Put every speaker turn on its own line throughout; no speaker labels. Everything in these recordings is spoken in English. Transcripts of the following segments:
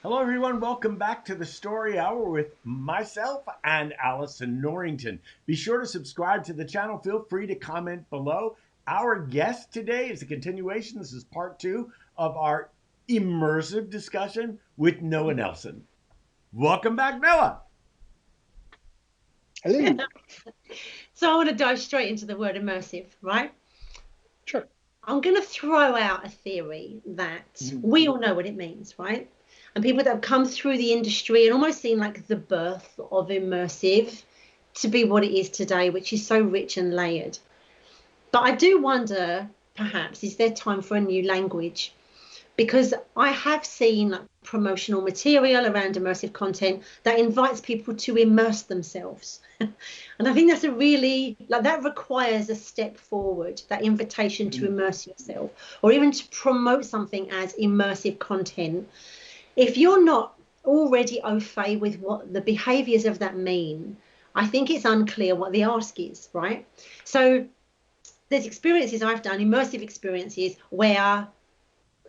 Hello, everyone. Welcome back to the Story Hour with myself and Allison Norrington. Be sure to subscribe to the channel. Feel free to comment below. Our guest today is a continuation. This is part two of our immersive discussion with Noah Nelson. Welcome back, Noah.
Hello.
So I want to dive straight into the word immersive, right?
Sure.
I'm going to throw out a theory that we all know what it means, right? And people that have come through the industry and almost seen like the birth of immersive to be what it is today, which is so rich and layered. But I do wonder, perhaps, is there time for a new language? Because I have seen like promotional material around immersive content that invites people to immerse themselves. And I think that's a really, like, that requires a step forward, that invitation to immerse yourself, or even to promote something as immersive content. If you're not already au fait with what the behaviors of that mean, I think it's unclear what the ask is, right? So there's experiences I've done, immersive experiences, where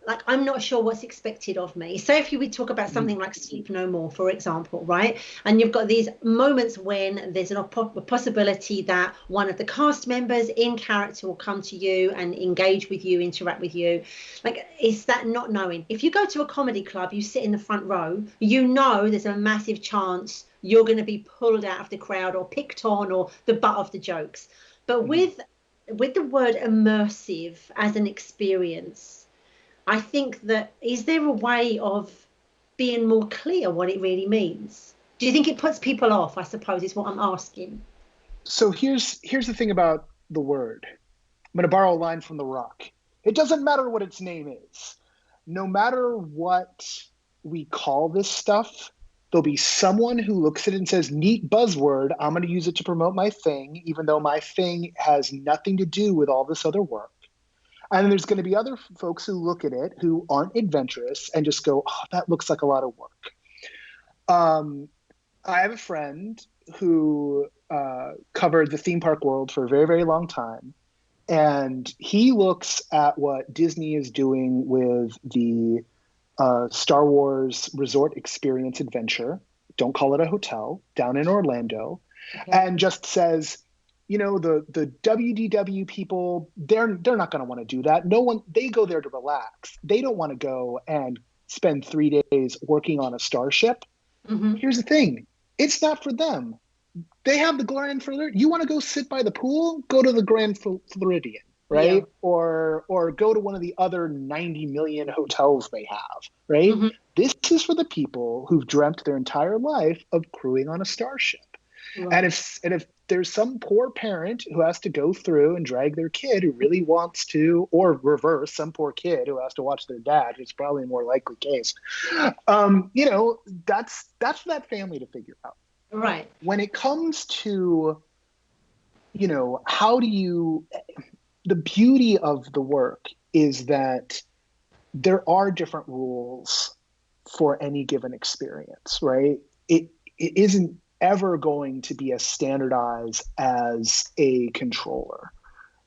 like I'm not sure what's expected of me. So if you would talk about something like Sleep No More, for example, right? And you've got these moments when there's a possibility that one of the cast members in character will come to you and engage with you, interact with you. Like, it's that not knowing. If you go to a comedy club, you sit in the front row, you know there's a massive chance you're going to be pulled out of the crowd or picked on or the butt of the jokes. But with the word immersive as an experience, I think that, is there a way of being more clear what it really means? Do you think it puts people off, I suppose, is what I'm asking.
So here's the thing about the word. I'm going to borrow a line from The Rock. It doesn't matter what its name is. No matter what we call this stuff, there'll be someone who looks at it and says, neat buzzword, I'm going to use it to promote my thing, even though my thing has nothing to do with all this other work. And there's going to be other folks who look at it who aren't adventurous and just go, oh, that looks like a lot of work. I have a friend who covered the theme park world for a very, very long time. And he looks at what Disney is doing with the Star Wars Resort Experience Adventure, don't call it a hotel, down in Orlando, and just says, you know, the WDW people, they're not going to want to do that. No one, they go there to relax. They don't want to go and spend 3 days working on a starship. Here's the thing. It's not for them. They have the Grand Floridian. You want to go sit by the pool? Go to the Grand Floridian, right? Yeah. Or go to one of the other 90 million hotels they have, right? This is for the people who've dreamt their entire life of crewing on a starship. Right. And if there's some poor parent who has to go through and drag their kid who really wants to, or reverse, some poor kid who has to watch their dad, it's probably a more likely case. You know, that's for that family to figure out.
Right.
When it comes to, you know, how do you, the beauty of the work is that there are different rules for any given experience, right? It isn't ever going to be as standardized as a controller.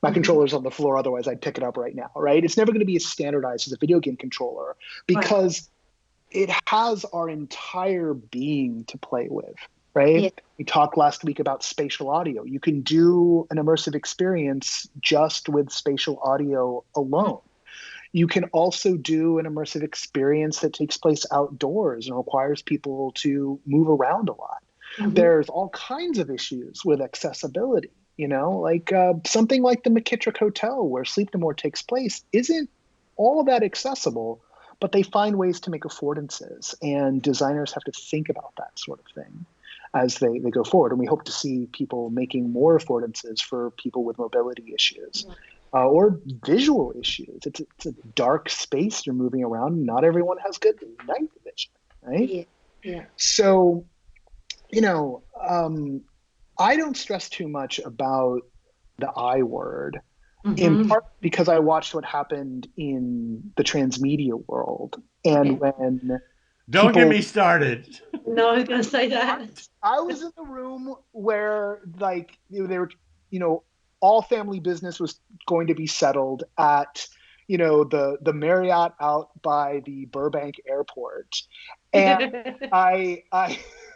My controller's on the floor, otherwise I'd pick it up right now, right? It's never going to be as standardized as a video game controller because it has our entire being to play with, right? Yeah. We talked last week about spatial audio. You can do an immersive experience just with spatial audio alone. You can also do an immersive experience that takes place outdoors and requires people to move around a lot. There's all kinds of issues with accessibility, you know, like something like the McKittrick Hotel where Sleep No More takes place isn't all that accessible, but they find ways to make affordances, and designers have to think about that sort of thing as they go forward. And we hope to see people making more affordances for people with mobility issues or visual issues. It's a dark space you're moving around. Not everyone has good night vision, right?
Yeah.
So, you know, I don't stress too much about the I word, in part because I watched what happened in the transmedia world. And when
Don't get me started.
No, I was going to say that.
I was in the room where, like, they were, you know, all family business was going to be settled at, the Marriott out by the Burbank airport, and I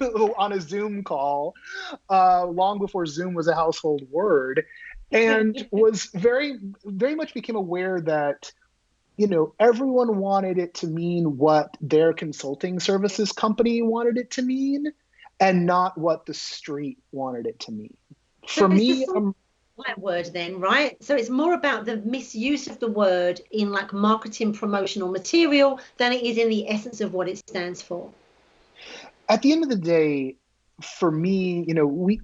on a Zoom call, long before Zoom was a household word, and was very much became aware that everyone wanted it to mean what their consulting services company wanted it to mean, and not what the street wanted it to mean.
So
For
it's
me,
the right word then, right? So it's more about the misuse of the word in like marketing promotional material than it is in the essence of what it stands for.
at the end of the day, for me,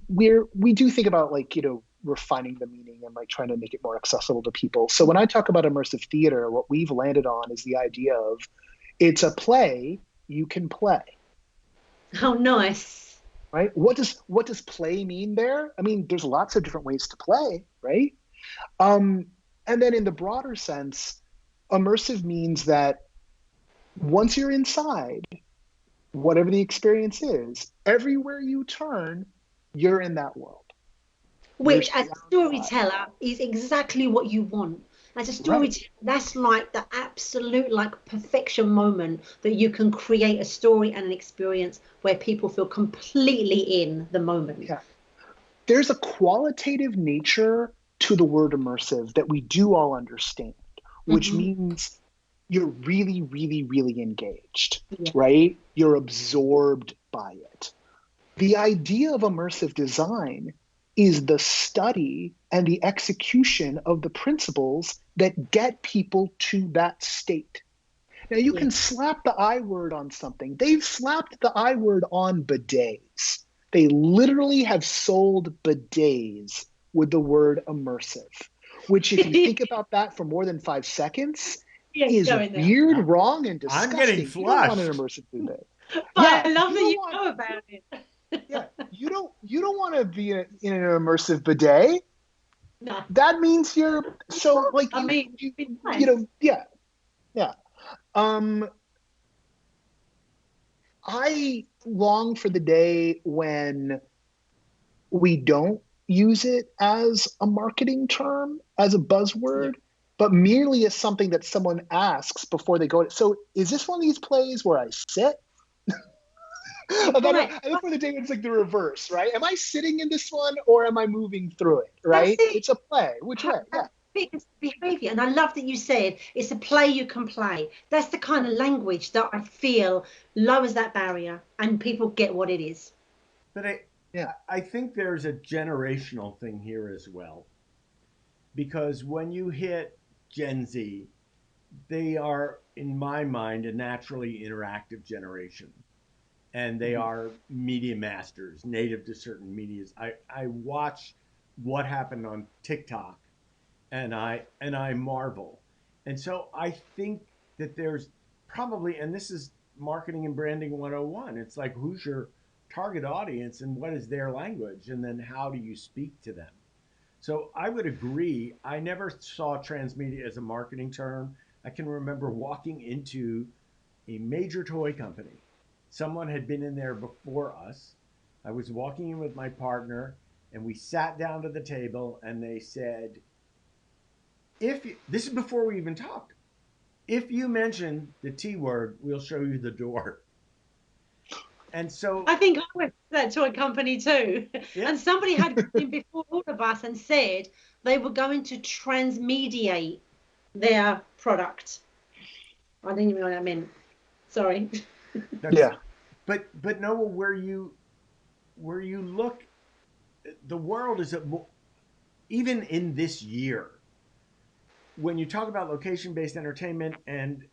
we do think about like, refining the meaning and like trying to make it more accessible to people. So when I talk about immersive theater, what we've landed on is the idea of it's a play you can play.
Oh, nice.
Right? What does play mean there? I mean, there's lots of different ways to play, right? And then in the broader sense, immersive means that once you're inside, whatever the experience is, everywhere you turn, you're in that world.
Which, as a storyteller, is exactly what you want. As a storyteller, that's like the absolute like perfection moment that you can create a story and an experience where people feel completely in the moment.
Yeah. There's a qualitative nature to the word immersive that we do all understand, which means you're really, really, really engaged, right? You're absorbed by it. The idea of immersive design is the study and the execution of the principles that get people to that state. Now, you can slap the I word on something. They've slapped the I word on bidets. They literally have sold bidets with the word immersive, which, if you think about that for more than 5 seconds, is weird, wrong, and disgusting.
I'm getting flushed.
You don't want an immersive bidet.
I love that you know about it.
Yeah, you don't want to be in an immersive bidet.
No.
That means you're so like yeah. I long for the day when we don't use it as a marketing term, as a buzzword, but merely as something that someone asks before they go. So is this one of these plays where I sit? I look for the day when it's like the reverse, right? Am I sitting in this one or am I moving through it, right? It's a play. Which way? Yeah.
Behavior. And I love that you said it's a play you can play. That's the kind of language that I feel lowers that barrier and people get what it is.
But I think there's a generational thing here as well. Because when you hit Gen Z, they are, in my mind, a naturally interactive generation. And they are media masters, native to certain medias. I watch what happened on TikTok and I marvel. And so I think that there's probably, and this is marketing and branding 101. It's like, who's your target audience and what is their language? And then how do you speak to them? So I would agree. I never saw transmedia as a marketing term. I can remember walking into a major toy company. Someone had been in there before us. I was walking in with my partner and we sat down to the table and they said, this is before we even talked. If you mention the T word, we'll show you the door. And so
I think I went to that toy company too. Yeah. And somebody had been before all of us and said they were going to transmediate their product. I didn't even know what that meant. Sorry.
But Noah, where you look, the world is even in this year. When you talk about location-based entertainment and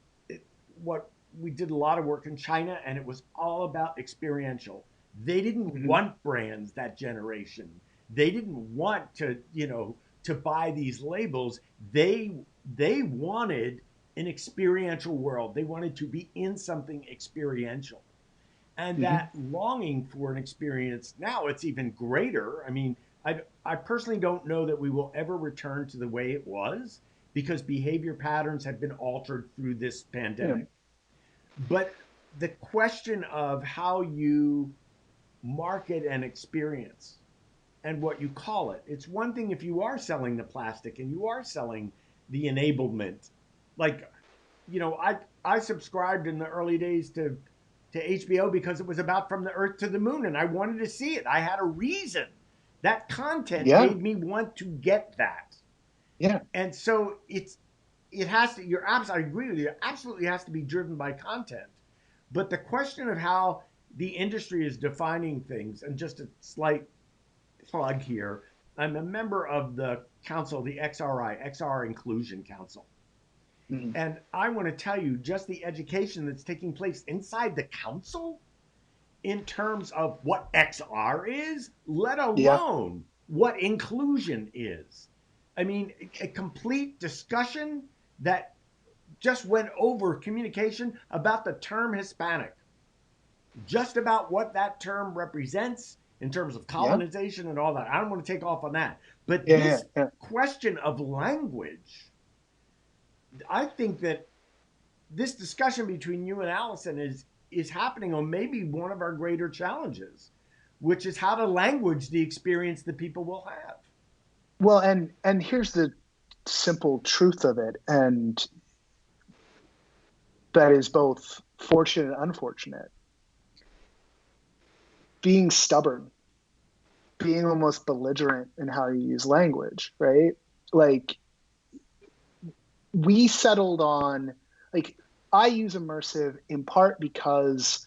what we did a lot of work in China, and it was all about experiential. They didn't want brands that generation. They didn't want to buy these labels. They wanted an experiential world. They wanted to be in something experiential. And that longing for an experience, now it's even greater. I mean, I personally don't know that we will ever return to the way it was because behavior patterns have been altered through this pandemic. But the question of how you market an experience and what you call it, it's one thing if you are selling the plastic and you are selling the enablement, like, I subscribed in the early days to HBO because it was about From the Earth to the Moon, and I wanted to see it. I had a reason. That content
Yeah.
made me want to get that.
Yeah.
And so it has to. I agree with you. It absolutely has to be driven by content. But the question of how the industry is defining things, and just a slight plug here, I'm a member of the council, the XR Inclusion Council.
Mm-hmm.
And I want to tell you just the education that's taking place inside the council in terms of what XR is, let alone what inclusion is. I mean, a complete discussion that just went over communication about the term Hispanic, just about what that term represents in terms of colonization and all that. I don't want to take off on that. But this question of language, I think that this discussion between you and Allison is happening on maybe one of our greater challenges, which is how to language the experience that people will have.
Well, and here's the simple truth of it, and that is both fortunate and unfortunate. Being stubborn, being almost belligerent in how you use language, right? Like, we settled on, like, I use immersive in part because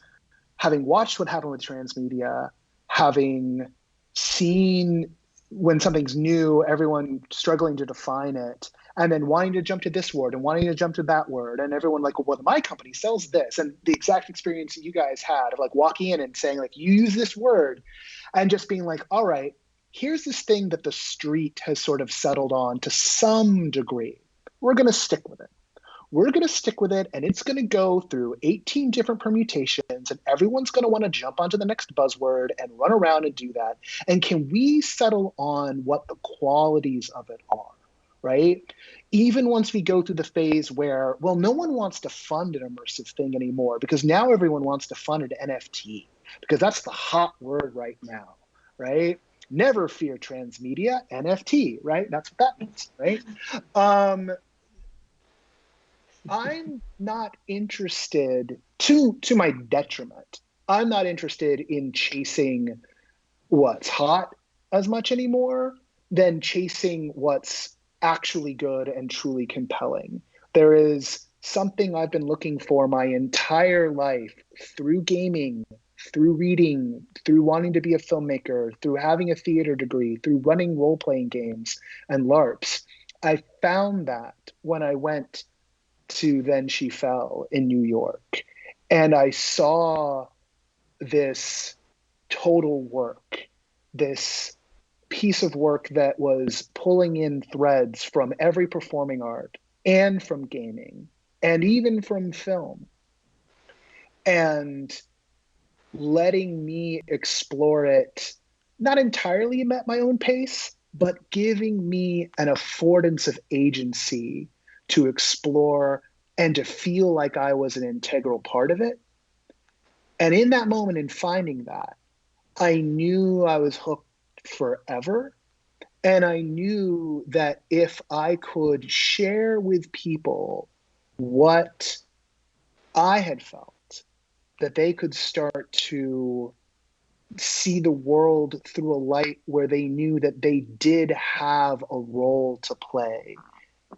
having watched what happened with transmedia, having seen when something's new, everyone struggling to define it, and then wanting to jump to this word and wanting to jump to that word, and everyone like, well, my company sells this, and the exact experience that you guys had of like walking in and saying like, you use this word, and just being like, all right, here's this thing that the street has sort of settled on to some degree. We're going to stick with it. We're going to stick with it, and it's going to go through 18 different permutations, and everyone's going to want to jump onto the next buzzword and run around and do that. And can we settle on what the qualities of it are, right? Even once we go through the phase where, well, no one wants to fund an immersive thing anymore because now everyone wants to fund an NFT because that's the hot word right now, right? Never fear transmedia, NFT, right? That's what that means, right? I'm not interested, to my detriment, I'm not interested in chasing what's hot as much anymore than chasing what's actually good and truly compelling. There is something I've been looking for my entire life through gaming, through reading, through wanting to be a filmmaker, through having a theater degree, through running role-playing games and LARPs. I found that when I went to Then She Fell in New York, and I saw this total work, this piece of work that was pulling in threads from every performing art and from gaming and even from film, and letting me explore it, not entirely at my own pace, but giving me an affordance of agency to explore and to feel like I was an integral part of it. And in that moment, in finding that, I knew I was hooked forever. And I knew that if I could share with people what I had felt, that they could start to see the world through a light where they knew that they did have a role to play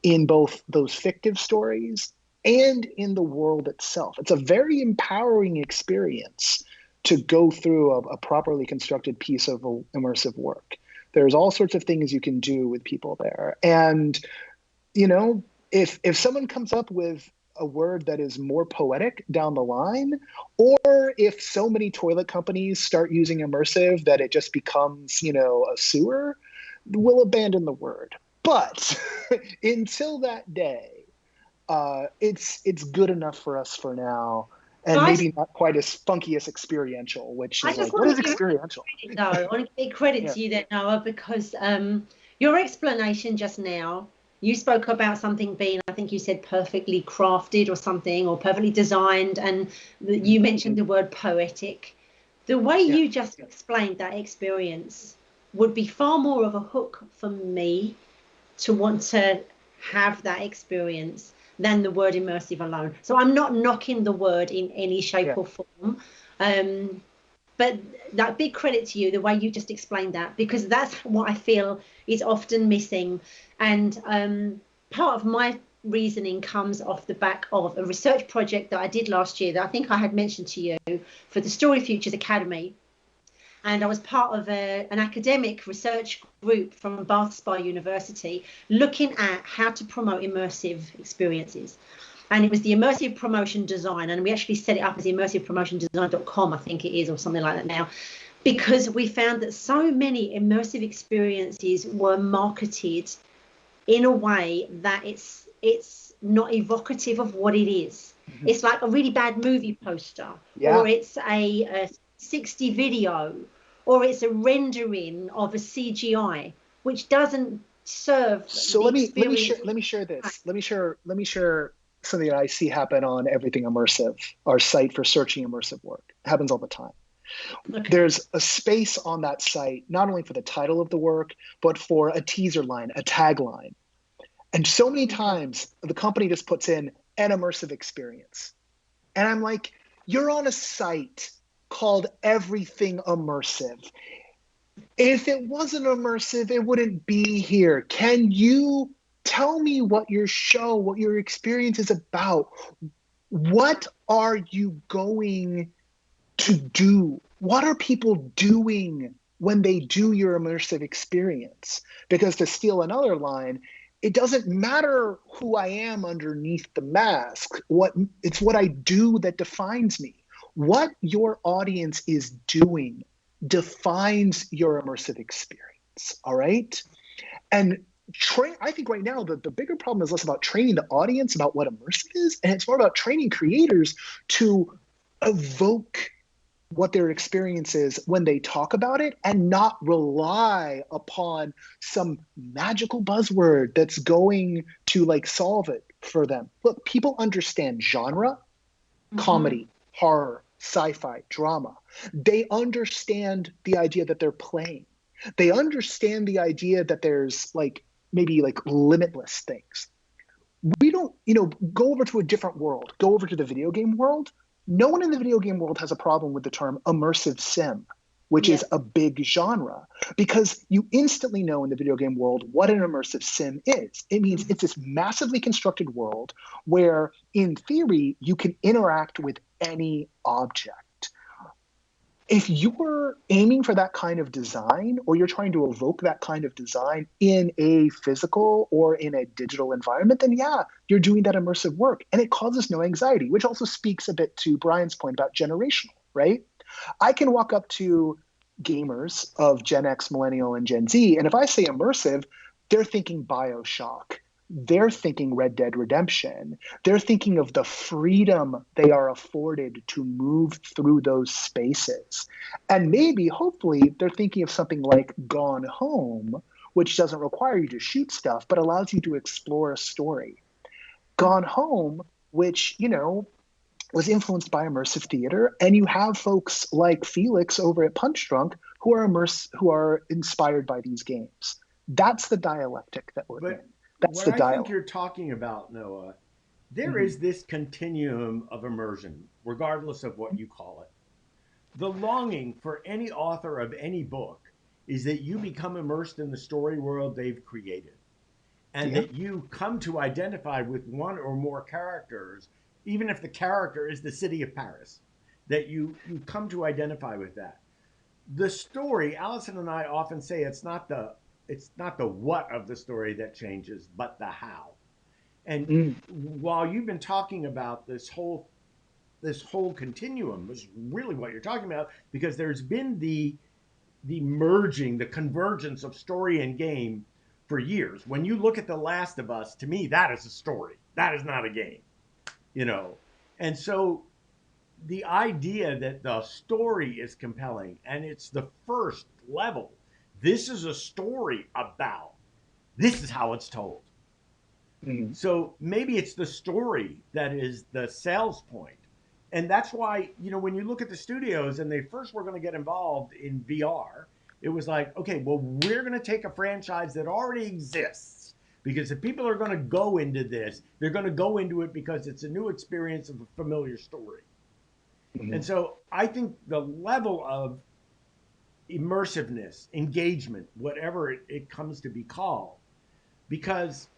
in both those fictive stories and in the world itself. It's a very empowering experience to go through a properly constructed piece of immersive work. There's all sorts of things you can do with people there. And, you know, if someone comes up with a word that is more poetic down the line, or if so many toilet companies start using immersive that it just becomes, you know, a sewer, we'll abandon the word. But until that day, it's good enough for us for now, and maybe not quite as funky as Experiential, which is like, what is Experiential?
No, I want to give credit to you there, Noah, because your explanation just now, you spoke about something being, I think you said perfectly crafted or something, or perfectly designed, and you mentioned the word poetic. The way you just explained that experience would be far more of a hook for me to want to have that experience than the word immersive alone. So I'm not knocking the word in any shape or form. But that big credit to you, the way you just explained that, because that's what I feel is often missing. And part of my reasoning comes off the back of a research project that I did last year that I think I had mentioned to you for the Story Futures Academy. And I was part of an academic research group from Bath Spa University looking at how to promote immersive experiences. And it was the immersive promotion design. And we actually set it up as immersivepromotiondesign.com, I think it is, or something like that now, because we found that so many immersive experiences were marketed in a way that it's not evocative of what it is. Mm-hmm. It's like a really bad movie poster, or it's a 60 video, or it's a rendering of a CGI, which doesn't serve.
So let me share this. Let me share something that I see happen on Everything Immersive, our site for searching immersive work. It happens all the time. Okay. There's a space on that site, not only for the title of the work, but for a teaser line, a tagline. And so many times the company just puts in an immersive experience. And I'm like, you're on a site called Everything Immersive. If it wasn't immersive, it wouldn't be here. Can you tell me what your show, what your experience is about? What are you going to do? What are people doing when they do your immersive experience? Because to steal another line, it doesn't matter who I am underneath the mask. It's what I do that defines me. What your audience is doing defines your immersive experience, all right? And I think right now the bigger problem is less about training the audience about what immersive is, and it's more about training creators to evoke what their experience is when they talk about it and not rely upon some magical buzzword that's going to like solve it for them. Look, people understand genre, comedy, horror, sci-fi, drama. They understand the idea that they're playing. They understand the idea that there's like maybe like limitless things. We don't, go over to a different world, go over to the video game world. No one in the video game world has a problem with the term immersive sim, which is a big genre, because you instantly know in the video game world what an immersive sim is. It means it's this massively constructed world where, in theory, you can interact with any object. If you're aiming for that kind of design, or you're trying to evoke that kind of design in a physical or in a digital environment, then you're doing that immersive work. And it causes no anxiety, which also speaks a bit to Brian's point about generational, right? I can walk up to gamers of Gen X, Millennial, and Gen Z, and if I say immersive, they're thinking BioShock. They're thinking Red Dead Redemption. They're thinking of the freedom they are afforded to move through those spaces. And maybe, hopefully, they're thinking of something like Gone Home, which doesn't require you to shoot stuff, but allows you to explore a story. Gone Home, which, was influenced by immersive theater, and you have folks like Felix over at Punch Drunk who are inspired by these games. That's the dialectic that we're in. That's
what I think you're talking about, Noah, there is this continuum of immersion, regardless of what you call it. The longing for any author of any book is that you become immersed in the story world they've created, and that you come to identify with one or more characters, even if the character is the city of Paris, that you come to identify with that. The story, Allison and I often say, it's not the what of the story that changes, but the how. And while you've been talking about this whole continuum, is really what you're talking about, because there's been the merging, the convergence of story and game for years. When you look at The Last of Us, to me, that is a story. That is not a game, And so the idea that the story is compelling and it's the first level. This is a story about, this is how it's told. So maybe it's the story that is the sales point. And that's why, when you look at the studios and they first were going to get involved in VR, it was like, okay, well, we're going to take a franchise that already exists, Because if people are going to go into this, they're going to go into it because it's a new experience of a familiar story.
Mhm.
And so I think the level of immersiveness, engagement, whatever it comes to be called, because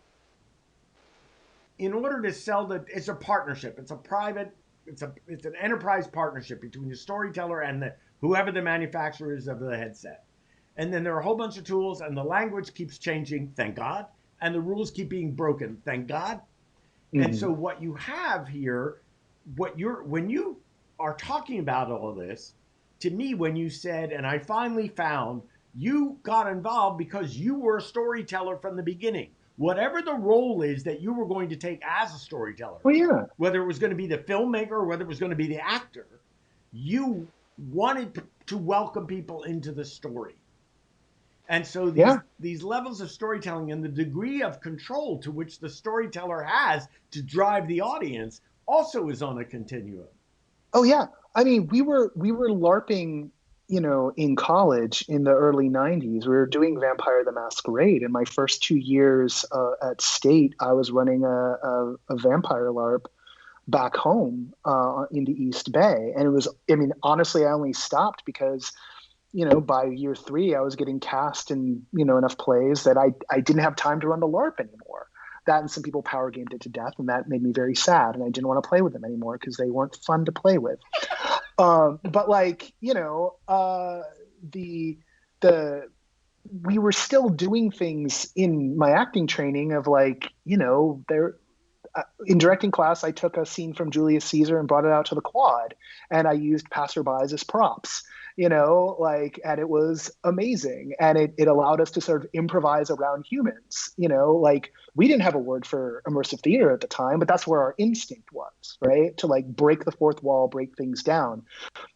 in order to sell it's a partnership. It's a private, it's an enterprise partnership between the storyteller and whoever the manufacturer is of the headset. And then there are a whole bunch of tools, and the language keeps changing, thank God, and the rules keep being broken, thank God. And
Mhm.
so what you have here, when you are talking about all of this, to me, when you said, and I finally found, you got involved because you were a storyteller from the beginning. Whatever the role is that you were going to take as a storyteller,
Well, yeah.
whether it was going to be the filmmaker or whether it was going to be the actor, you wanted to welcome people into the story. And so
Yeah.
these levels of storytelling and the degree of control to which the storyteller has to drive the audience also is on a continuum.
Oh yeah. I mean, we were LARPing, in college in the early 90s. We were doing Vampire the Masquerade. In my first 2 years at State, I was running a vampire LARP back home in the East Bay. And it was, I mean, honestly, I only stopped because, by year 3, I was getting cast in, enough plays that I didn't have time to run the LARP anymore. That and some people power gamed it to death, and that made me very sad. And I didn't want to play with them anymore because they weren't fun to play with. But like, the we were still doing things in my acting training of like, there in directing class, I took a scene from Julius Caesar and brought it out to the quad, and I used passerbys as props, and it was amazing. And it allowed us to sort of improvise around humans, like we didn't have a word for immersive theater at the time, but that's where our instinct was, right? To like break the fourth wall, break things down.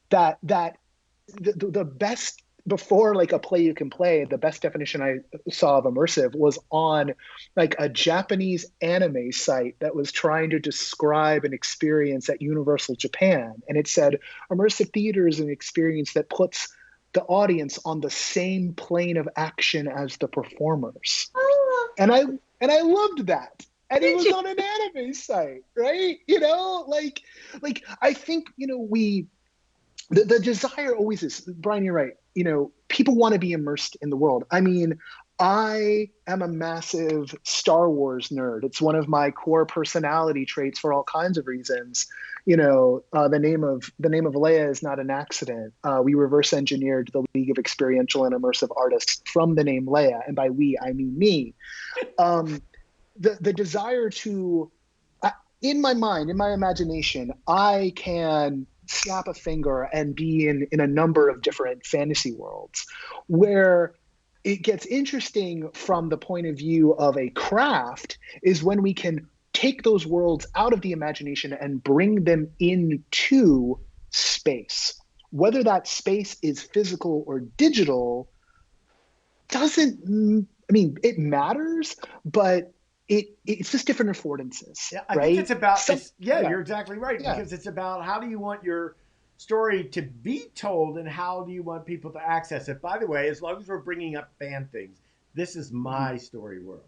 The best, before like a play you can play, the best definition I saw of immersive was on like a Japanese anime site that was trying to describe an experience at Universal Japan, and it said immersive theater is an experience that puts the audience on the same plane of action as the performers. And I loved that. And it was on an anime site, right? Like I think, the desire always is, Brian, you're right. People want to be immersed in the world. I mean, I am a massive Star Wars nerd. It's one of my core personality traits for all kinds of reasons. The name of LEIA is not an accident. We reverse engineered the League of Experiential and Immersive Artists from the name LEIA, and by we I mean me. The desire to, in my mind, in my imagination, I can snap a finger and be in a number of different fantasy worlds. Where it gets interesting from the point of view of a craft is when we can take those worlds out of the imagination and bring them into space. Whether that space is physical or digital doesn't, I mean, it matters, but it's just different affordances.
Yeah, I
right?
think it's about,
Yeah.
you're exactly right.
Yeah.
Because it's about how do you want your story to be told and how do you want people to access it. By the way, as long as we're bringing up fan things, this is my story world.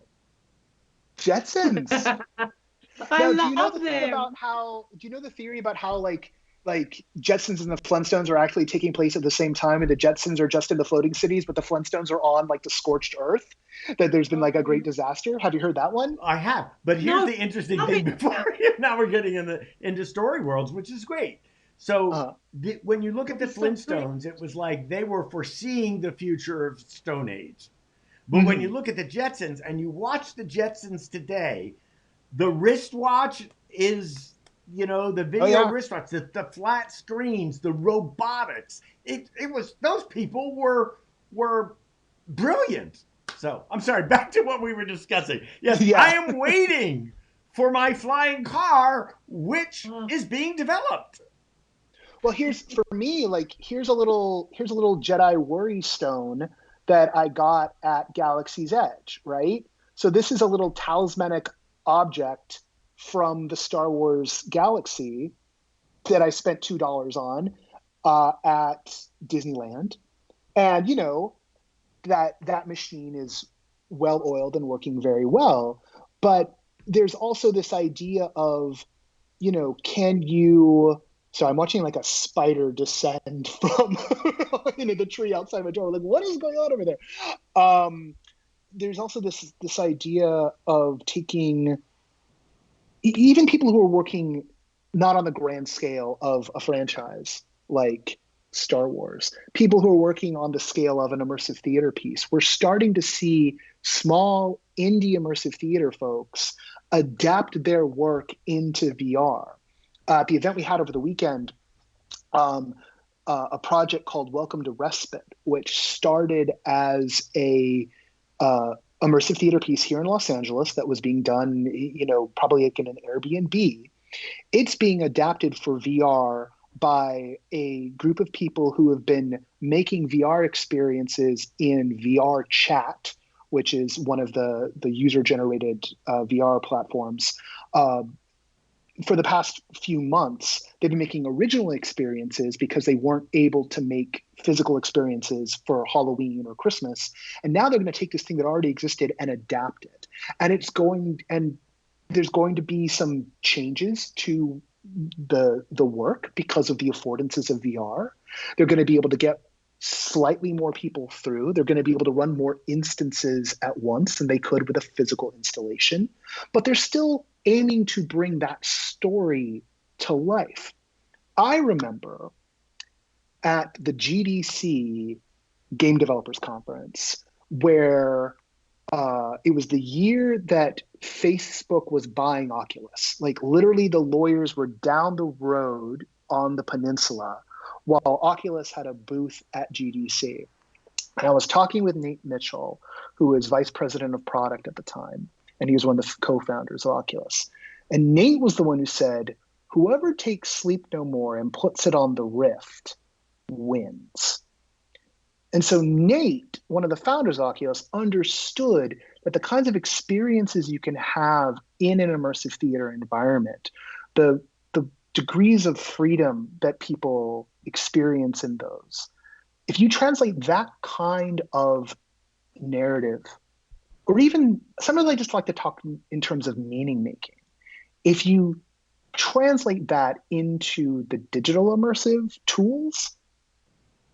Jetsons.
I
Now, do you know
love
the
them.
thing about how? Do you know the theory about how like Jetsons and the Flintstones are actually taking place at the same time, and the Jetsons are just in the floating cities, but the Flintstones are on like the scorched earth? That there's been like a great disaster. Have you heard that one?
I have, but here's
No,
the interesting
love
thing.
it.
Before now, we're getting into story worlds, which is great. So when you look at the Flintstones, it was like they were foreseeing the future of Stone Age. But when you look at the Jetsons and you watch the Jetsons today, the wristwatch is, the video wristwatch, the flat screens, the robotics. It was, those people were brilliant. So I'm sorry, back to what we were discussing. Yes,
Yeah.
I am waiting for my flying car, which is being developed.
Well, here's a little Jedi worry stone that I got at Galaxy's Edge, right? So this is a little talismanic object from the Star Wars galaxy that I spent $2 on at Disneyland. And that machine is well-oiled and working very well. But there's also this idea of, can you, so I'm watching like a spider descend from the tree outside my door. Like, what is going on over there? There's also this idea of taking even people who are working not on the grand scale of a franchise like Star Wars, people who are working on the scale of an immersive theater piece. We're starting to see small indie immersive theater folks adapt their work into VR. At the event we had over the weekend, a project called Welcome to Respite, which started as a immersive theater piece here in Los Angeles that was being done, probably like in an Airbnb. It's being adapted for VR by a group of people who have been making VR experiences in VR Chat, which is one of the user-generated VR platforms. For the past few months, they've been making original experiences because they weren't able to make physical experiences for Halloween or Christmas. And now they're going to take this thing that already existed and adapt it. And there's going to be some changes to the work because of the affordances of VR. They're going to be able to get slightly more people through. They're going to be able to run more instances at once than they could with a physical installation. But they're still aiming to bring that story to life. I remember at the GDC Game Developers Conference where it was the year that Facebook was buying Oculus. Like literally the lawyers were down the road on the peninsula while Oculus had a booth at GDC. And I was talking with Nate Mitchell, who was vice president of product at the time, and he was one of the co-founders of Oculus. And Nate was the one who said, whoever takes Sleep No More and puts it on the Rift wins. And so Nate, one of the founders of Oculus, understood that the kinds of experiences you can have in an immersive theater environment, the degrees of freedom that people experience in those, if you translate that kind of narrative, or even sometimes I just like to talk in terms of meaning making, if you translate that into the digital immersive tools,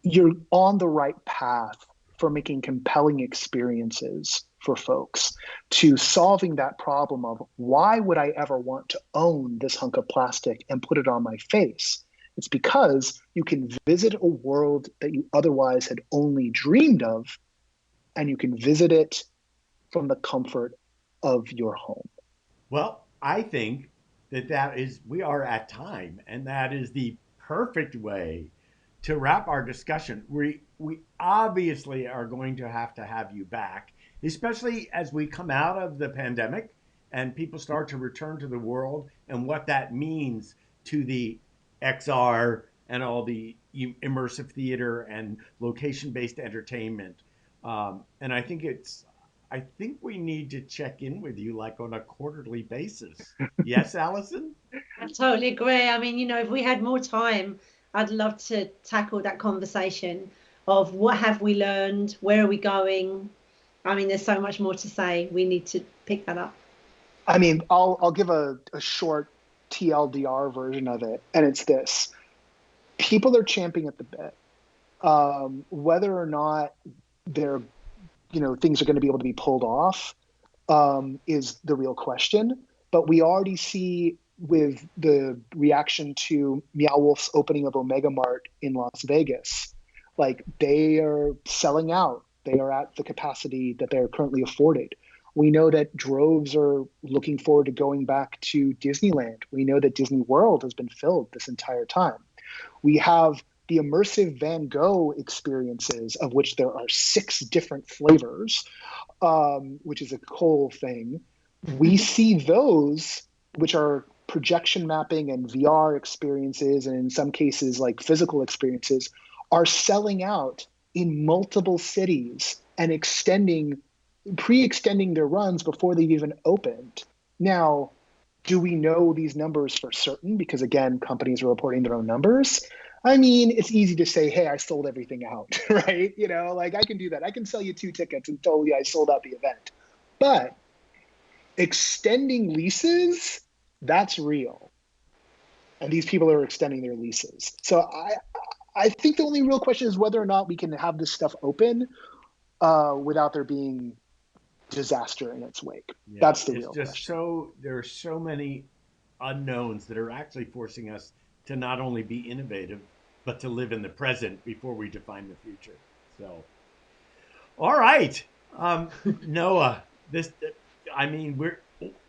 you're on the right path for making compelling experiences for folks, to solving that problem of why would I ever want to own this hunk of plastic and put it on my face? It's because you can visit a world that you otherwise had only dreamed of, and you can visit it from the comfort of your home.
Well, I think we are at time, and that is the perfect way to wrap our discussion. We obviously are going to have you back, especially as we come out of the pandemic and people start to return to the world and what that means to the XR and all the immersive theater and location-based entertainment. And I think we need to check in with you like on a quarterly basis. Yes, Allison?
I totally agree. I mean, if we had more time, I'd love to tackle that conversation of what have we learned, where are we going? I mean, there's so much more to say. We need to pick that up.
I mean, I'll give a short TLDR version of it, and it's this. People are champing at the bit. Whether or not they're, things are going to be able to be pulled off is the real question. But we already see with the reaction to Meow Wolf's opening of Omega Mart in Las Vegas, like they are selling out. They are at the capacity that they're currently afforded. We know that droves are looking forward to going back to Disneyland. We know that Disney World has been filled this entire time. We have the immersive Van Gogh experiences, of which there are 6 different flavors, which is a cool thing. We see those, which are projection mapping and VR experiences, and in some cases like physical experiences, are selling out in multiple cities and pre-extending their runs before they've even opened. Now, do we know these numbers for certain? Because again, companies are reporting their own numbers. I mean, it's easy to say, hey, I sold everything out, right? You know, like I can do that. I can sell you 2 tickets and tell you I sold out the event. But extending leases, that's real. And these people are extending their leases. So I think the only real question is whether or not we can have this stuff open without there being disaster in its wake.
Yeah,
That's the
it's
real
just
question.
so there are so many unknowns that are actually forcing us to not only be innovative, but to live in the present before we define the future. So, all right, Noah, this, I mean,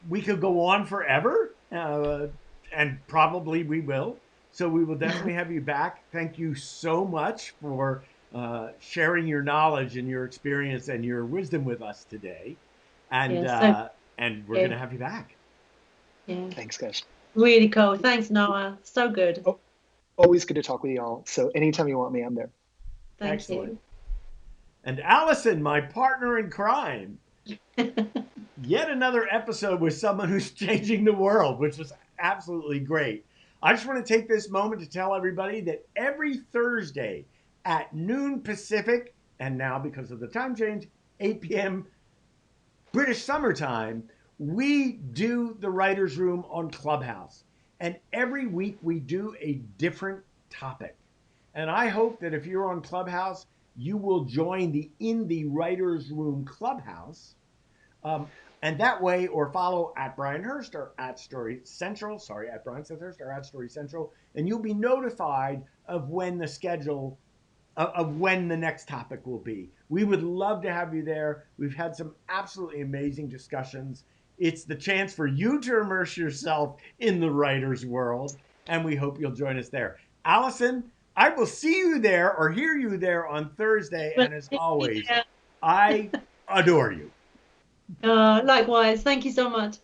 we could go on forever, and probably we will. So we will definitely have you back. Thank you so much for sharing your knowledge and your experience and your wisdom with us today. And
Yeah, so
uh, and we're
yeah,
gonna have you back.
yeah,
Thanks, guys.
really cool. Thanks, Noah. So good.
Oh, always good to talk with y'all. So anytime you want me, I'm there.
Thank
Excellent.
you.
And Allison, my partner in crime, yet another episode with someone who's changing the world, which was absolutely great. I just want to take this moment to tell everybody that every Thursday at noon Pacific, and now because of the time change, 8 p.m. British summertime, we do the writer's room on Clubhouse. And every week we do a different topic. And I hope that if you're on Clubhouse, you will join the In the Writer's Room Clubhouse. And that way, or follow at Brian Hurst or at Story Central, sorry, at Brian Hurst or at Story Central, and you'll be notified of when the schedule of when the next topic will be. We would love to have you there. We've had some absolutely amazing discussions. It's the chance for you to immerse yourself in the writer's world, and we hope you'll join us there. Allison, I will see you there or hear you there on Thursday, and as always,
Yeah.
I adore you.
Likewise. Thank you so much.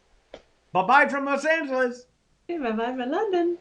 Bye bye from Los Angeles.
Bye bye from London.